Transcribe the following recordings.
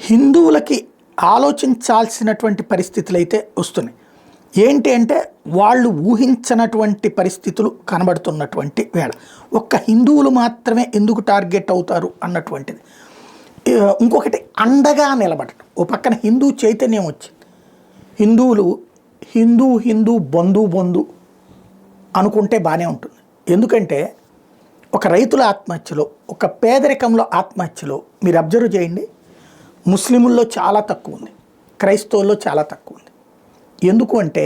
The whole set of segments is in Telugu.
హిందువులకి ఆలోచించాల్సినటువంటి పరిస్థితులు అయితే వస్తున్నాయి. ఏంటి అంటే వాళ్ళు ఊహించనటువంటి పరిస్థితులు కనబడుతున్నటువంటి వేళ ఒక్క హిందువులు మాత్రమే ఎందుకు టార్గెట్ అవుతారు అన్నటువంటిది. ఇంకొకటి అండగా నిలబడటం. ఓ పక్కన హిందూ చైతన్యం వచ్చింది. హిందువులు హిందూ బంధు అనుకుంటే బాగానే ఉంటుంది. ఎందుకంటే ఒక రైతుల ఆత్మహత్యలో, ఒక పేదరికంలో ఆత్మహత్యలో మీరు అబ్జర్వ్ చేయండి, ముస్లిముల్లో చాలా తక్కువ ఉంది, క్రైస్తవుల్లో చాలా తక్కువ ఉంది. ఎందుకు అంటే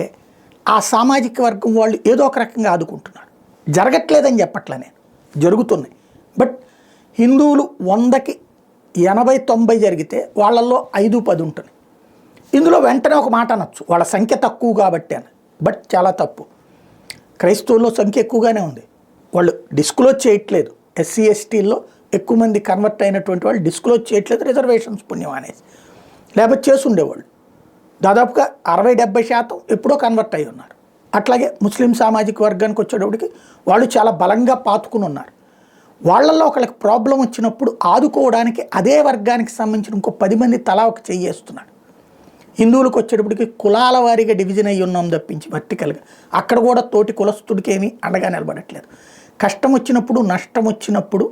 ఆ సామాజిక వర్గం వాళ్ళు ఏదో ఒక రకంగా ఆదుకుంటున్నారు. జరగట్లేదని చెప్పట్లే నేను, జరుగుతున్నాయి. బట్ హిందువులు 100కి 80-90 జరిగితే వాళ్ళల్లో 5-10 ఉంటుంది. ఇందులో వెంటనే ఒక మాట అనొచ్చు, వాళ్ళ సంఖ్య తక్కువ కాబట్టి అని. బట్ చాలా తప్పు. క్రైస్తవుల్లో సంఖ్య ఎక్కువగానే ఉంది. వాళ్ళు డిస్క్లోజ్ చేయట్లేదు. ఎస్సీ ఎస్టీల్లో ఎక్కువ మంది కన్వర్ట్ అయినటువంటి వాళ్ళు డిస్క్లోజ్ చేయట్లేదు, రిజర్వేషన్స్ పుణ్యం అనేసి. లేకపోతే చేసి ఉండేవాళ్ళు. దాదాపుగా 60-70% ఎప్పుడో కన్వర్ట్ అయి ఉన్నారు. అట్లాగే ముస్లిం సామాజిక వర్గానికి వచ్చేటప్పటికి వాళ్ళు చాలా బలంగా పాతుకుని ఉన్నారు. వాళ్ళల్లో ఒకళ్ళకి ప్రాబ్లం వచ్చినప్పుడు ఆదుకోవడానికి అదే వర్గానికి సంబంధించిన ఇంకో 10 మంది తలా ఒక చెయ్యేస్తున్నాడు. హిందువులకు వచ్చేటప్పటికి కులాల వారీగా డివిజన్ అయ్యి ఉన్నాం తప్పించి వర్టికల్గా అక్కడ కూడా తోటి కులస్తుడికి ఏమీ అండగా నిలబడట్లేదు. కష్టం వచ్చినప్పుడు, నష్టం వచ్చినప్పుడు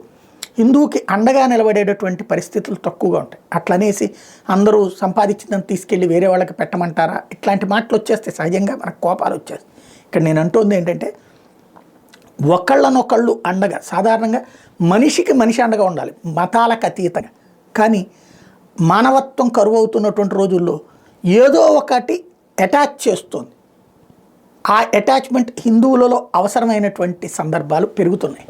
హిందువుకి అండగా నిలబడేటటువంటి పరిస్థితులు తక్కువగా ఉంటాయి. అట్లనేసి అందరూ సంపాదించిందని తీసుకెళ్ళి వేరే వాళ్ళకి పెట్టమంటారా, ఇట్లాంటి మాటలు వచ్చేస్తే సహజంగా మనకు కోపాలు వచ్చేస్తాయి. ఇక్కడ నేను అంటుంది ఏంటంటే ఒకళ్ళనొకళ్ళు అండగా, సాధారణంగా మనిషికి మనిషి అండగా ఉండాలి, మతాలకు అతీతంగా. కానీ మానవత్వం కరువు అవుతున్నటువంటి రోజుల్లో ఏదో ఒకటి అటాచ్ చేస్తుంది. ఆ అటాచ్మెంట్ హిందువులలో అవసరమైనటువంటి సందర్భాలు పెరుగుతున్నాయి.